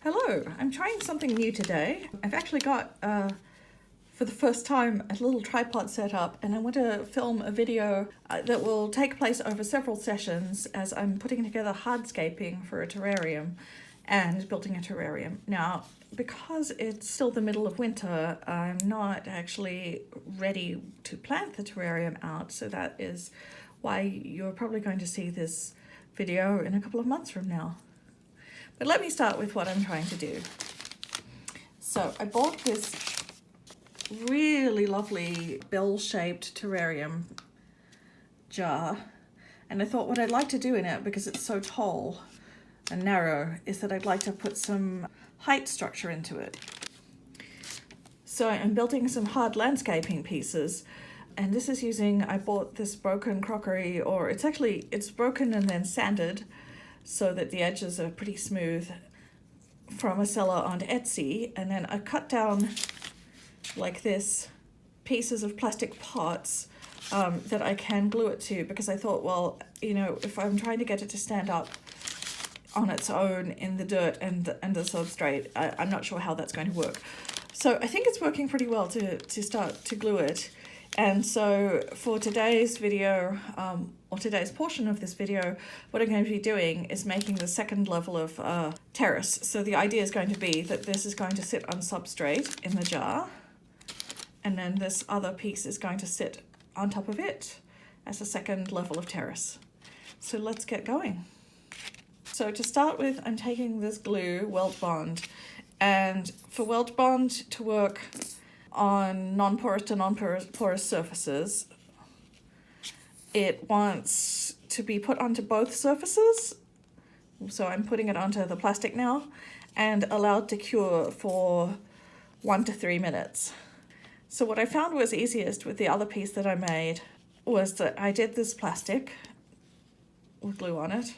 Hello, I'm trying something new today. I've actually got, for the first time, a little tripod set up, and I want to film a video that will take place over several sessions as I'm putting together hardscaping for a terrarium and building a terrarium. Now, because it's still the middle of winter, I'm not actually ready to plant the terrarium out, so that is why you're probably going to see this video in a couple of months from now. But let me start with what I'm trying to do. So I bought this really lovely bell-shaped terrarium jar, and I thought what I'd like to do in it, because it's so tall and narrow, is that I'd like to put some height structure into it. So I'm building some hard landscaping pieces, and this is using, I bought this broken crockery, or it's broken and then sanded, so that the edges are pretty smooth, from a seller on Etsy. And then I cut down like this pieces of plastic pots that I can glue it to, because I thought, well, you know, if I'm trying to get it to stand up on its own in the dirt and the substrate, I'm not sure how that's going to work. So I think it's working pretty well to start to glue it. And so for today's video, or today's portion of this video, what I'm going to be doing is making the second level of terrace. So the idea is going to be that this is going to sit on substrate in the jar, and then this other piece is going to sit on top of it as a second level of terrace. So let's get going. So to start with, I'm taking this glue, Weld Bond, and for Weld Bond to work on non-porous to non-porous surfaces, it wants to be put onto both surfaces. So I'm putting it onto the plastic now and allowed to cure for 1 to 3 minutes. So what I found was easiest with the other piece that I made was that I did this plastic with glue on it,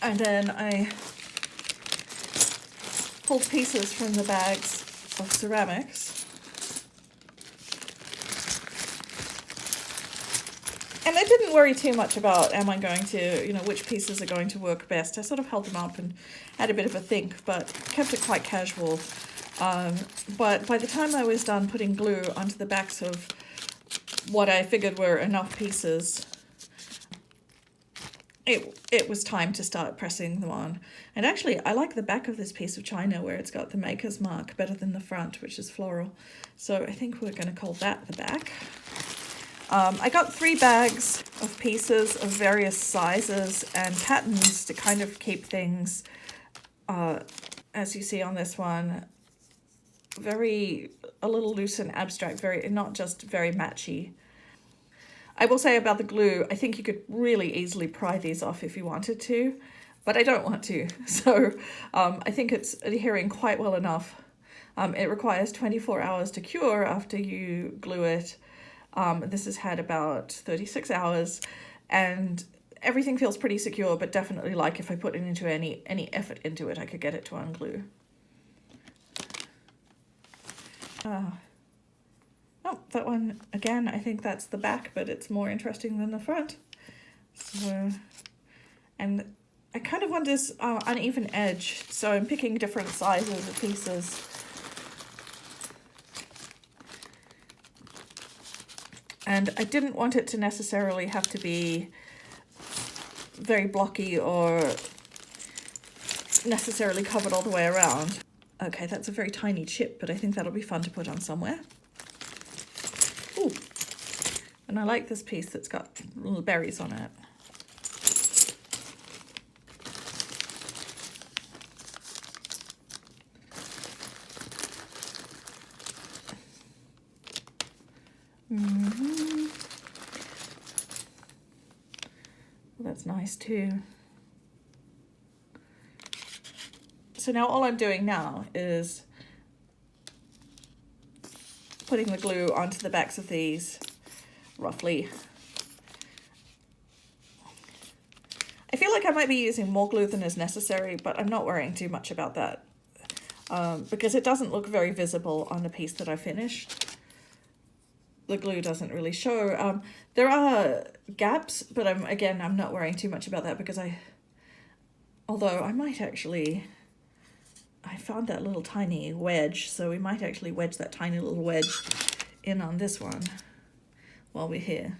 and then I pulled pieces from the bags of ceramics, and I didn't worry too much about, am I going to, you know, which pieces are going to work best. I sort of held them up and had a bit of a think, but kept it quite casual. But by the time I was done putting glue onto the backs of what I figured were enough pieces, it was time to start pressing them on. And actually, I like the back of this piece of china where it's got the maker's mark better than the front, which is floral. So I think we're going to call that the back. I got 3 bags of pieces of various sizes and patterns to kind of keep things, as you see on this one, a little loose and abstract, not just very matchy. I will say about the glue, I think you could really easily pry these off if you wanted to, but I don't want to. So I think it's adhering quite well enough. It requires 24 hours to cure after you glue it. This has had about 36 hours, and everything feels pretty secure, but definitely, like, if I put any effort into it, I could get it to unglue. Oh, that one, again, I think that's the back, but it's more interesting than the front. So, and I kind of want this uneven edge, so I'm picking different sizes of pieces. And I didn't want it to necessarily have to be very blocky or necessarily covered all the way around. Okay, that's a very tiny chip, but I think that'll be fun to put on somewhere. Ooh, and I like this piece that's got little berries on it. Well, that's nice too. So now all I'm doing now is putting the glue onto the backs of these, roughly. I feel like I might be using more glue than is necessary, but I'm not worrying too much about that, because it doesn't look very visible on the piece that I finished. The glue doesn't really show. There are gaps, but I'm not worrying too much about that, because Although I might actually, I found that little tiny wedge, so we might actually wedge that tiny little wedge in on this one while we're here.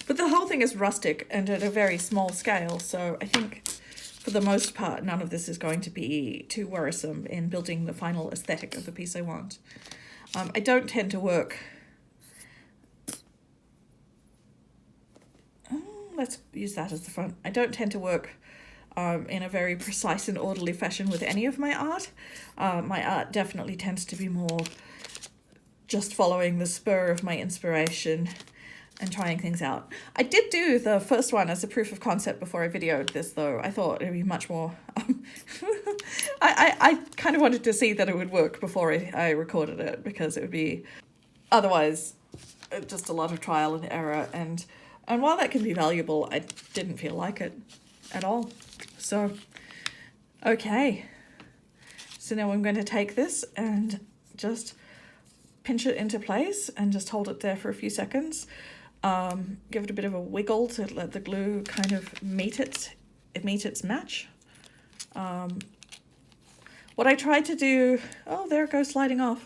But the whole thing is rustic and at a very small scale, so I think for the most part none of this is going to be too worrisome in building the final aesthetic of the piece I want. I don't tend to work... let's use that as the front. I don't tend to work in a very precise and orderly fashion with any of my art. My art definitely tends to be more just following the spur of my inspiration and trying things out. I did do the first one as a proof of concept before I videoed this, though. I thought it would be much more... I kind of wanted to see that it would work before I recorded it, because it would be otherwise just a lot of trial and error. And while that can be valuable, I didn't feel like it at all. So, okay. So now I'm going to take this and just pinch it into place and just hold it there for a few seconds. Give it a bit of a wiggle to let the glue kind of meet its match. What I tried to do... Oh, there it goes sliding off.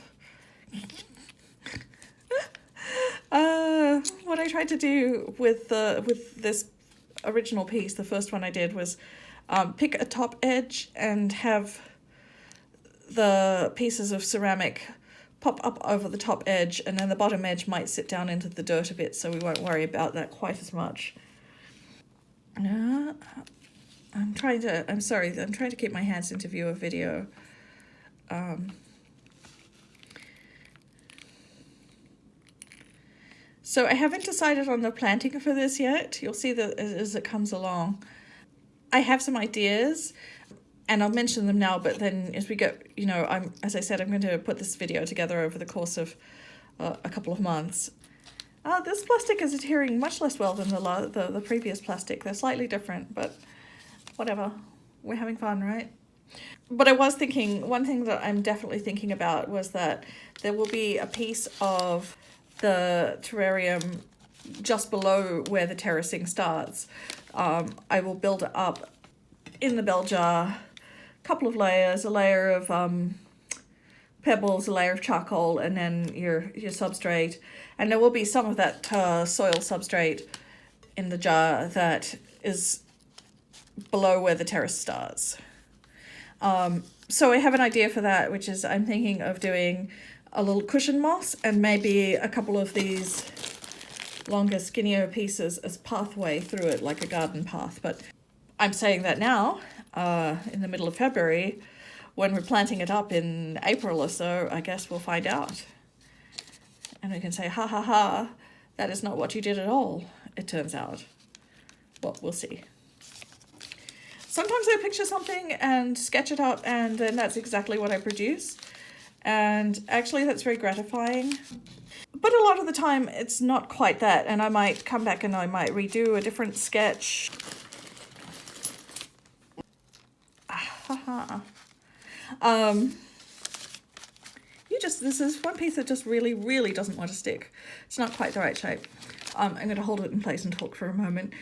What I tried to do with this original piece, the first one I did, was pick a top edge and have the pieces of ceramic pop up over the top edge, and then the bottom edge might sit down into the dirt a bit, so we won't worry about that quite as much. I'm trying to keep my hands into view of video. So I haven't decided on the planting for this yet. You'll see that as it comes along. I have some ideas, and I'll mention them now, but then as we go, you know, as I said, I'm going to put this video together over the course of a couple of months. This plastic is adhering much less well than the previous plastic. They're slightly different, but whatever. We're having fun, right? But I was thinking, one thing that I'm definitely thinking about was that there will be a piece of the terrarium just below where the terracing starts. I will build it up in the bell jar, a couple of layers, a layer of pebbles, a layer of charcoal, and then your substrate. And there will be some of that soil substrate in the jar that is below where the terrace starts. So I have an idea for that, which is I'm thinking of doing a little cushion moss and maybe a couple of these longer, skinnier pieces as pathway through it, like a garden path. But I'm saying that now, in the middle of February, when we're planting it up in April or so, I guess we'll find out. And we can say, ha ha ha, that is not what you did at all, it turns out. Well, we'll see. Sometimes I picture something and sketch it up, and then that's exactly what I produce. And actually that's very gratifying. But a lot of the time it's not quite that, and I might come back and I might redo a different sketch. This is one piece that just really, really doesn't want to stick. It's not quite the right shape. I'm going to hold it in place and talk for a moment.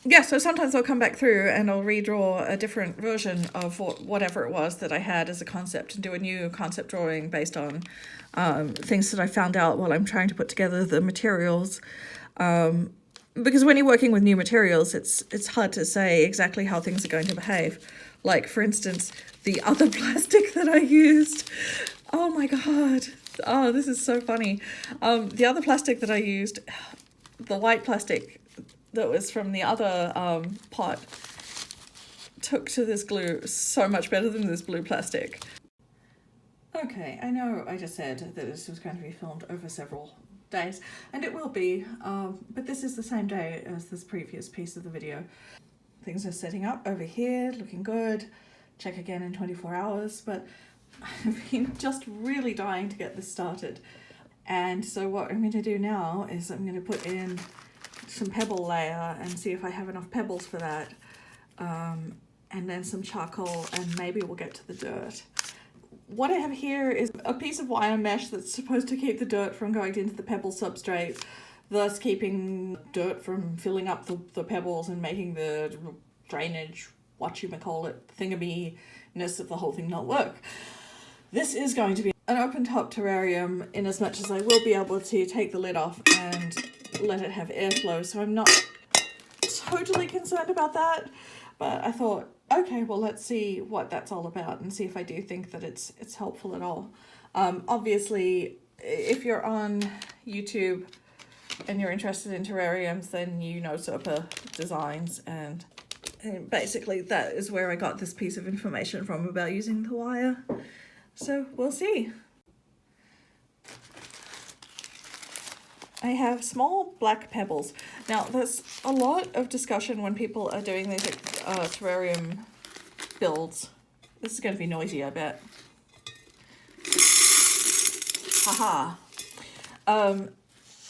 Yeah, so sometimes I'll come back through and I'll redraw a different version of whatever it was that I had as a concept and do a new concept drawing based on things that I found out while I'm trying to put together the materials. Because when you're working with new materials, it's hard to say exactly how things are going to behave. Like, for instance, the other plastic that I used. Oh my God. Oh, this is so funny. The other plastic that I used, the white plastic that was from the other pot, took to this glue so much better than this blue plastic. Okay, I know I just said that this was going to be filmed over several days, and it will be, but this is the same day as this previous piece of the video. Things are setting up over here, looking good. Check again in 24 hours, but I've been just really dying to get this started. And so what I'm going to do now is I'm going to put in some pebble layer and see if I have enough pebbles for that, and then some charcoal, and maybe we'll get to the dirt. What I have here is a piece of wire mesh that's supposed to keep the dirt from going into the pebble substrate thus keeping dirt from filling up the pebbles and making the drainage, whatchamacallit, thingamyness of the whole thing not work. This is going to be an open top terrarium in as much as I will be able to take the lid off and let it have airflow, so I'm not totally concerned about that. But I thought, okay, well, let's see what that's all about and see if I do think that it's helpful at all. Obviously, if you're on YouTube and you're interested in terrariums, then you know Serpa Designs, and basically that is where I got this piece of information from about using the wire. So we'll see. I have small black pebbles. Now there's a lot of discussion when people are doing these terrarium builds. This is going to be noisy, I bet. Haha.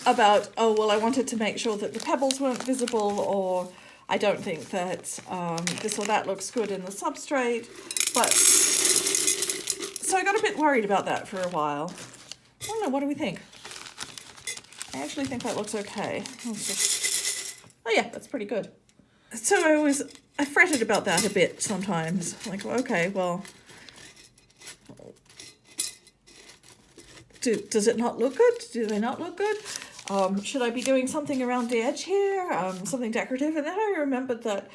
About, oh, well, I wanted to make sure that the pebbles weren't visible, or I don't think that this or that looks good in the substrate. But so I got a bit worried about that for a while. I don't know, what do we think? I actually think that looks okay. Oh yeah, that's pretty good. So I fretted about that a bit sometimes. Like, okay, well, does it not look good? Do they not look good? Should I be doing something around the edge here? Something decorative? And then I remembered that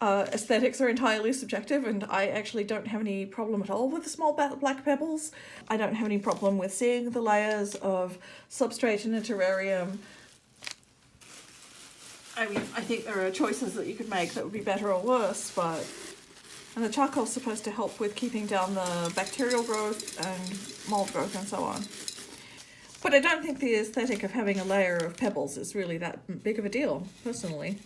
aesthetics are entirely subjective, and I actually don't have any problem at all with the small black pebbles. I don't have any problem with seeing the layers of substrate in a terrarium. I mean, I think there are choices that you could make that would be better or worse, and the charcoal's supposed to help with keeping down the bacterial growth and mold growth and so on. But I don't think the aesthetic of having a layer of pebbles is really that big of a deal, personally.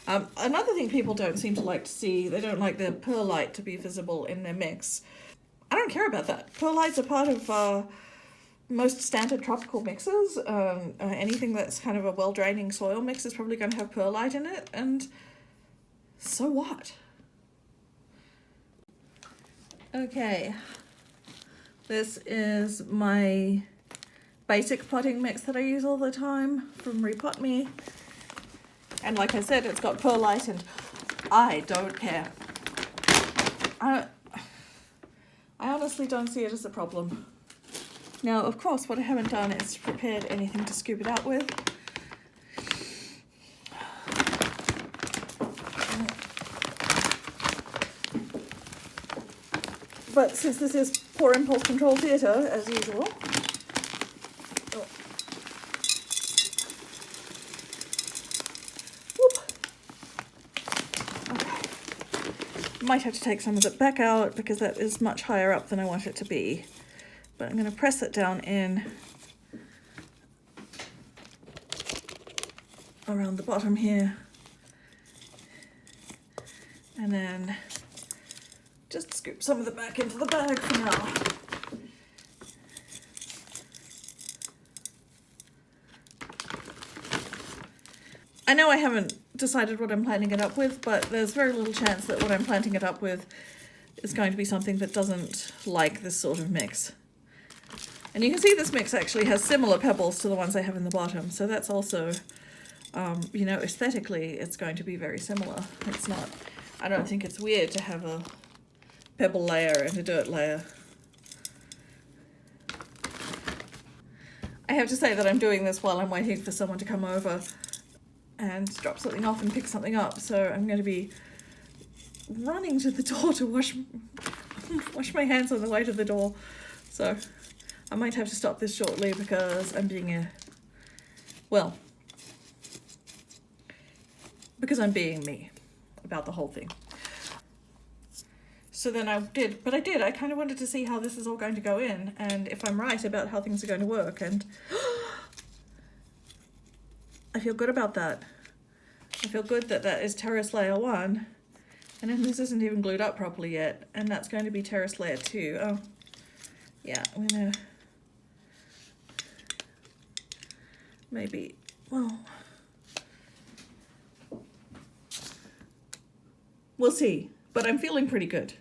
Another thing people don't seem to like to see, they don't like the perlite to be visible in their mix. I don't care about that. Perlites are part of most standard tropical mixes. Anything that's kind of a well-draining soil mix is probably going to have perlite in it, and so what? Okay, this is my basic potting mix that I use all the time from Repot Me. And like I said, it's got perlite, and I don't care. I honestly don't see it as a problem. Now, of course, what I haven't done is prepared anything to scoop it out with. But since this is poor impulse control theatre, as usual, might have to take some of it back out because that is much higher up than I want it to be. But I'm going to press it down in around the bottom here, and then just scoop some of it back into the bag for now. I know I haven't decided what I'm planting it up with, but there's very little chance that what I'm planting it up with is going to be something that doesn't like this sort of mix. And you can see this mix actually has similar pebbles to the ones I have in the bottom, so that's also, you know, aesthetically it's going to be very similar. It's not, I don't think it's weird to have a pebble layer and a dirt layer. I have to say that I'm doing this while I'm waiting for someone to come over and drop something off and pick something up, so I'm going to be running to the door to wash my hands on the way to the door. So I might have to stop this shortly because I'm being because I'm being me about the whole thing. So then I kind of wanted to see how this is all going to go in, and if I'm right about how things are going to work, and I feel good about that. I feel good that that is terrace layer 1, and then this isn't even glued up properly yet, and that's going to be terrace layer 2. Oh, yeah, I'm gonna maybe, well, we'll see, but I'm feeling pretty good.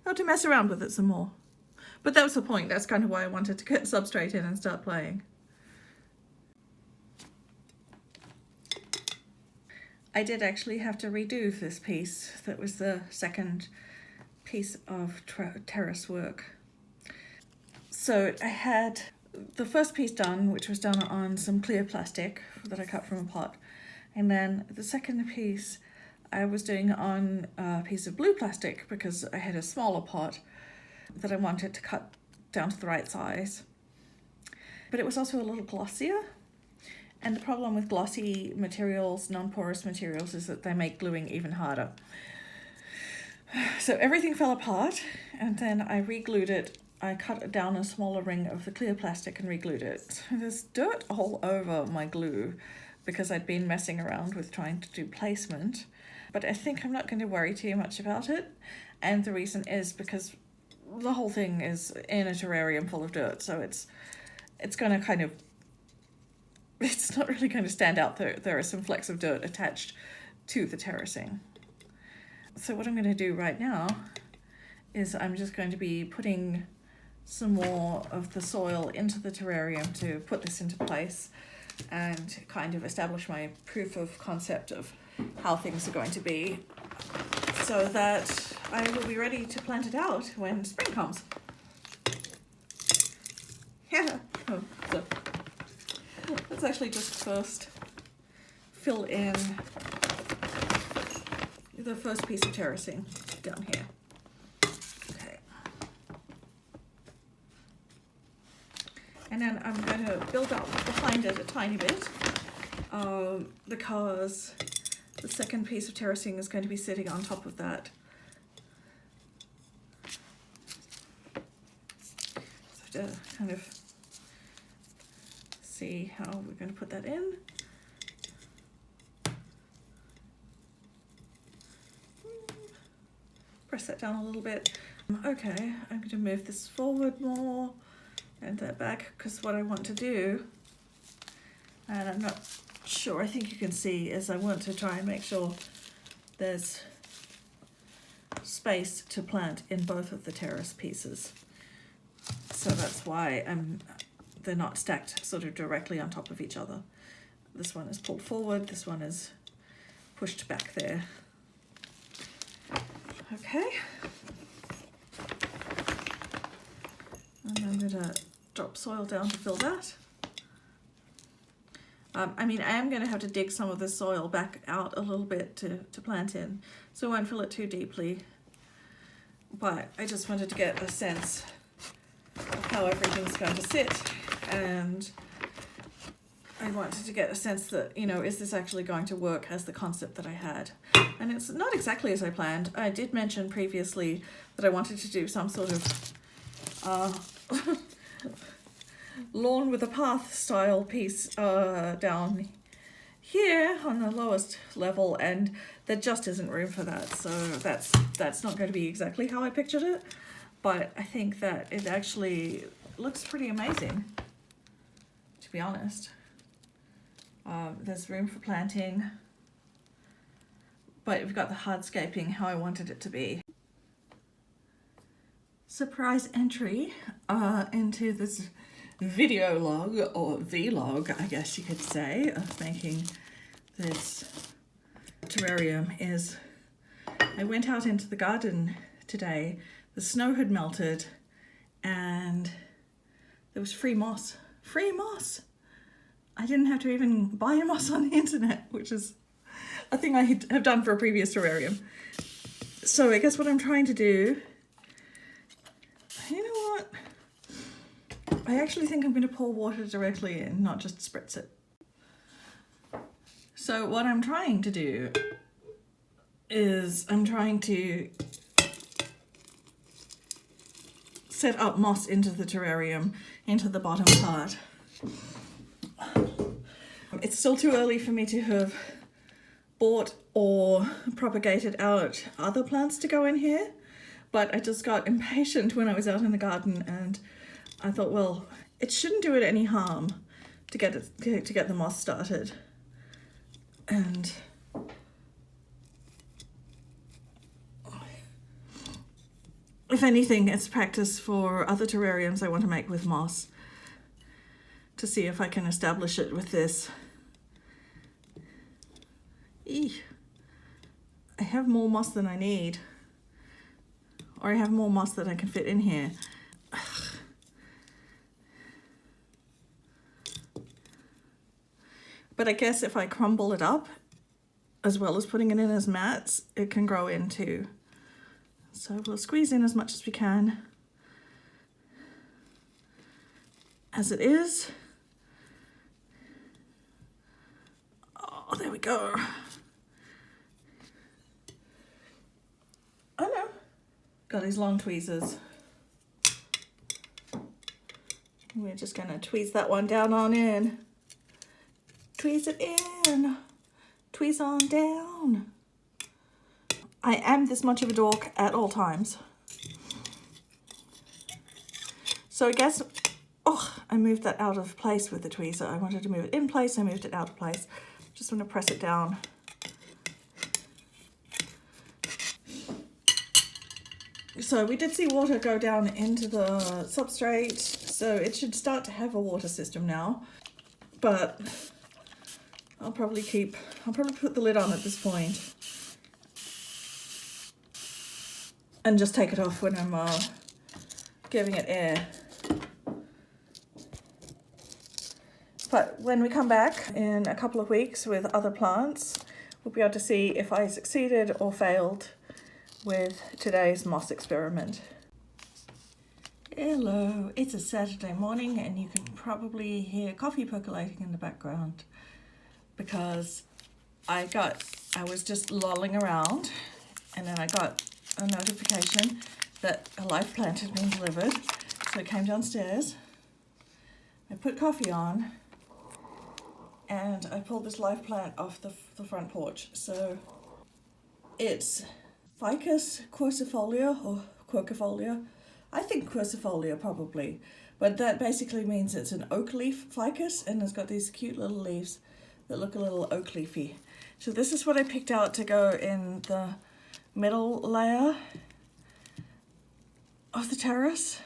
how to mess around with it some more. But that was the point. That's kind of why I wanted to get substrate in and start playing. I did actually have to redo this piece. That was the second piece of terrace work. So I had the first piece done, which was done on some clear plastic that I cut from a pot. And then the second piece I was doing on a piece of blue plastic because I had a smaller pot that I wanted to cut down to the right size. But it was also a little glossier. And the problem with glossy materials, non-porous materials, is that they make gluing even harder. So everything fell apart, and then I re-glued it. I cut down a smaller ring of the clear plastic and re-glued it. There's dirt all over my glue because I'd been messing around with trying to do placement. But I think I'm not going to worry too much about it. And the reason is because the whole thing is in a terrarium full of dirt, so it's going to kind of, it's not really going to stand out. There are some flecks of dirt attached to the terracing. So what I'm going to do right now is I'm just going to be putting some more of the soil into the terrarium to put this into place and kind of establish my proof of concept of how things are going to be, so that I will be ready to plant it out when spring comes. Yeah. Oh, so let's actually just first fill in the first piece of terracing down here. Okay. And then I'm going to build up behind it a tiny bit because the second piece of terracing is going to be sitting on top of that. So to kind of see how we're going to put that in. Press that down a little bit. Okay, I'm going to move this forward more and that back, because what I want to do, and I'm not sure, I think you can see, is I want to try and make sure there's space to plant in both of the terrace pieces. So that's why they're not stacked sort of directly on top of each other. This one is pulled forward, this one is pushed back there. Okay. And I'm going to drop soil down to fill that. I mean, I am going to have to dig some of the soil back out a little bit to plant in, so I won't fill it too deeply. But I just wanted to get a sense of how everything's going to sit, and I wanted to get a sense that, you know, is this actually going to work as the concept that I had? And it's not exactly as I planned. I did mention previously that I wanted to do some sort of lawn with a path style piece down here on the lowest level, and there just isn't room for that. So that's not going to be exactly how I pictured it, but I think that it actually looks pretty amazing, to be honest. There's room for planting, but we've got the hardscaping how I wanted it to be. Surprise entry into this video log, or vlog I guess you could say, of making this terrarium is I went out into the garden today. The snow had melted and there was free moss. Free moss! I didn't have to even buy moss on the internet, which is a thing I have done for a previous terrarium. So I guess what I'm trying to do, you know what? I actually think I'm going to pour water directly in, not just spritz it. So what I'm trying to do is I'm trying to set up moss into the terrarium, into the bottom part. It's still too early for me to have bought or propagated out other plants to go in here, but I just got impatient when I was out in the garden, and I thought, well, it shouldn't do it any harm to get the moss started. And if anything, it's practice for other terrariums I want to make with moss, to see if I can establish it with this. Eek. I have more moss than I need, or I have more moss than I can fit in here. Ugh. But I guess if I crumble it up, as well as putting it in as mats, it can grow in too. So we'll squeeze in as much as we can. As it is. Oh, there we go. Oh no. Got these long tweezers. We're just gonna tweeze that one down on in. Tweeze it in. Tweeze on down. I am this much of a dork at all times. So I guess, oh, I moved that out of place with the tweezer. I wanted to move it in place, I moved it out of place. Just want to press it down. So we did see water go down into the substrate, so it should start to have a water system now. But I'll probably put the lid on at this point and just take it off when I'm giving it air. But when we come back in a couple of weeks with other plants, we'll be able to see if I succeeded or failed with today's moss experiment. Hello, it's a Saturday morning and you can probably hear coffee percolating in the background because I was just lolling around and then I got a notification that a live plant had been delivered. So I came downstairs, I put coffee on, and I pulled this live plant off the front porch. So it's Ficus Corsifolia or Quercifolia. I think Quercifolia probably, but that basically means it's an oak leaf ficus and it's got these cute little leaves that look a little oak leafy. So this is what I picked out to go in the middle layer of the terrace.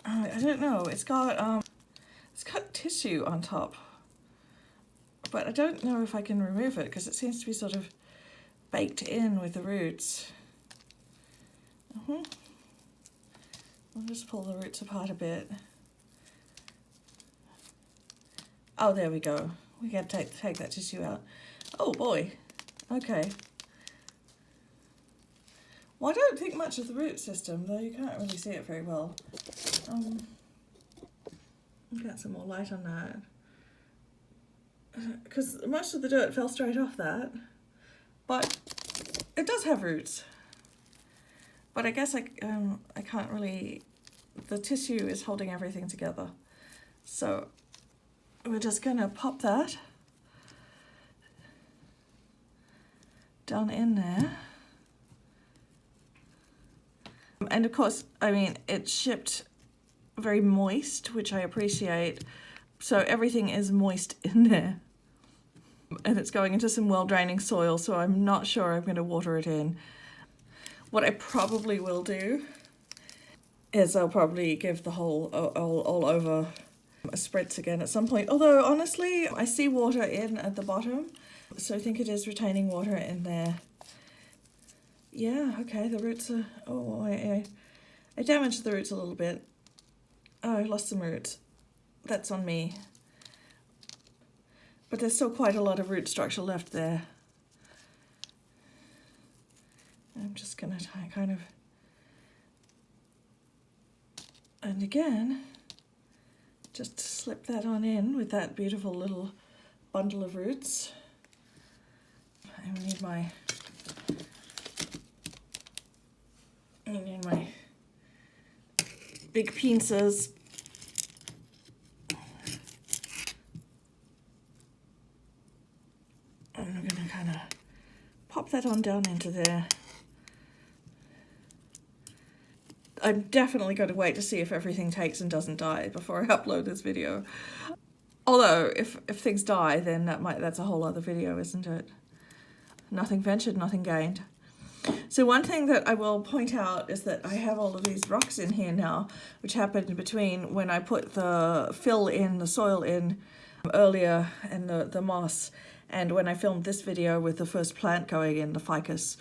I don't know, it's got tissue on top, but I don't know if I can remove it because it seems to be sort of baked in with the roots. I'll just pull the roots apart a bit. Oh, there we go. We got to take that tissue out. Oh boy. Okay. Well, I don't think much of the root system, though you can't really see it very well. Get some more light on that. Because most of the dirt fell straight off that. But it does have roots. But I guess I can't really, the tissue is holding everything together. So we're just gonna pop that down in there. And of course, I mean, it's shipped very moist, which I appreciate. So everything is moist in there. And it's going into some well-draining soil, so I'm not sure I'm gonna water it in. What I probably will do is I'll probably give the whole all over a spritz again at some point. Although, honestly, I see water in at the bottom, so I think it is retaining water in there. Yeah, okay, the roots are... Oh, I damaged the roots a little bit. Oh, I lost some roots. That's on me. But there's still quite a lot of root structure left there. I'm just gonna kind of, and again, just slip that on in with that beautiful little bundle of roots. I need my big pincers. And I'm gonna kind of pop that on down into there. I'm definitely going to wait to see if everything takes and doesn't die before I upload this video. Although, if things die, then that's a whole other video, isn't it? Nothing ventured, nothing gained. So one thing that I will point out is that I have all of these rocks in here now, which happened between when I put the fill in, the soil in earlier, and the moss, and when I filmed this video with the first plant going in, the Ficus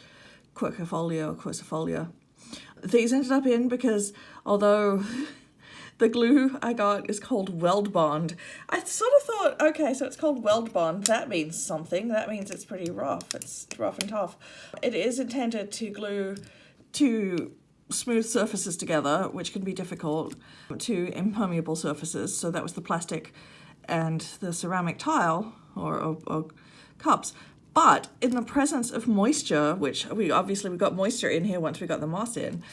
Corsifolia. These ended up in because although the glue I got is called Weld Bond, I sort of thought, okay, so it's called Weld Bond, that means something. That means it's pretty rough. It's rough and tough. It is intended to glue two smooth surfaces together, which can be difficult, to impermeable surfaces. So that was the plastic and the ceramic tile or cups. But in the presence of moisture, which we got moisture in here once we got the moss in,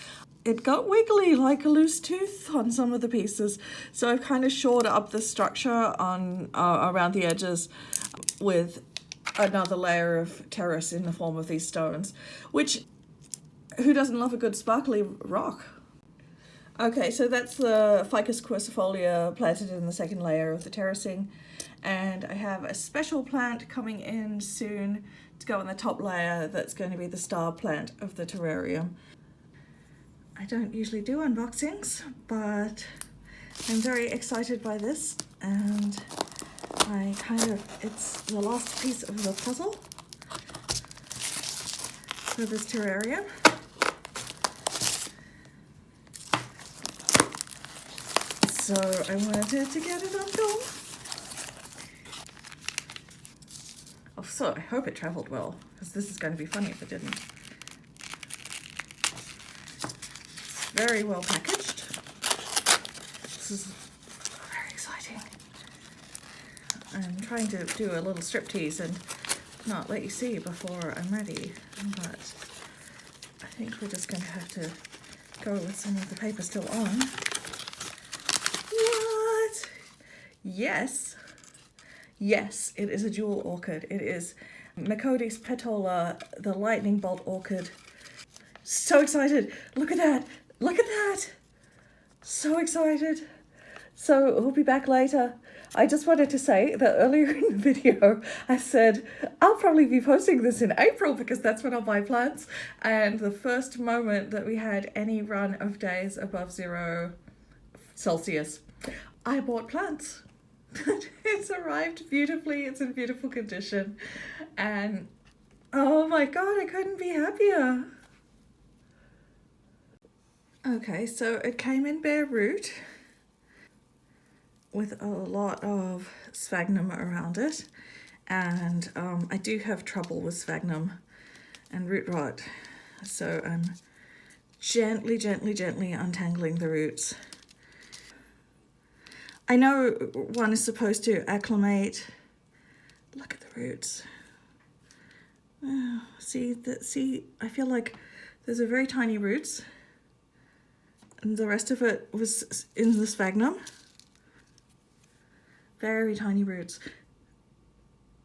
it got wiggly like a loose tooth on some of the pieces. So I've kind of shored up the structure on around the edges with another layer of terrace in the form of these stones, which, who doesn't love a good sparkly rock? Okay, so that's the Ficus Corsifolia planted in the second layer of the terracing. And I have a special plant coming in soon to go on the top layer that's going to be the star plant of the terrarium. I don't usually do unboxings, but I'm very excited by this, and it's the last piece of the puzzle for this terrarium. So I wanted to get it on film. Oh, so I hope it traveled well, because this is going to be funny if it didn't. It's very well packaged. This is very exciting. I'm trying to do a little striptease and not let you see before I'm ready, but I think we're just going to have to go with some of the paper still on. What? Yes. Yes, it is a jewel orchid. It is Mycodes petola, the lightning bolt orchid. So excited. Look at that. Look at that. So excited. So we'll be back later. I just wanted to say that earlier in the video, I said, I'll probably be posting this in April because that's when I'll buy plants. And the first moment that we had any run of days above 0 Celsius, I bought plants. It's arrived beautifully. It's in beautiful condition, and oh my god, I couldn't be happier. Okay, so it came in bare root with a lot of sphagnum around it, and I do have trouble with sphagnum and root rot, so I'm gently untangling the roots. I know one is supposed to acclimate. Look at the roots. Oh, see, I feel like there's a very tiny roots, and the rest of it was in the sphagnum. Very tiny roots.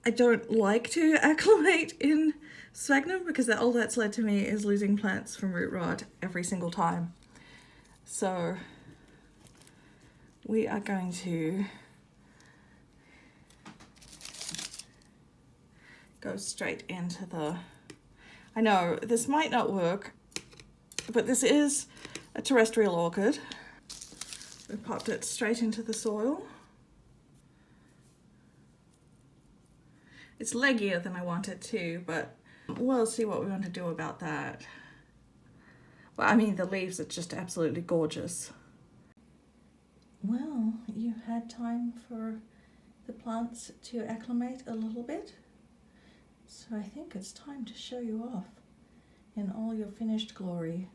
I don't like to acclimate in sphagnum because all that's led to me is losing plants from root rot every single time. So we are going to go straight into the, I know this might not work, but this is a terrestrial orchid. We popped it straight into the soil. It's leggier than I want it to, but we'll see what we want to do about that. Well, I mean, the leaves are just absolutely gorgeous. Well, you had time for the plants to acclimate a little bit, so I think it's time to show you off in all your finished glory.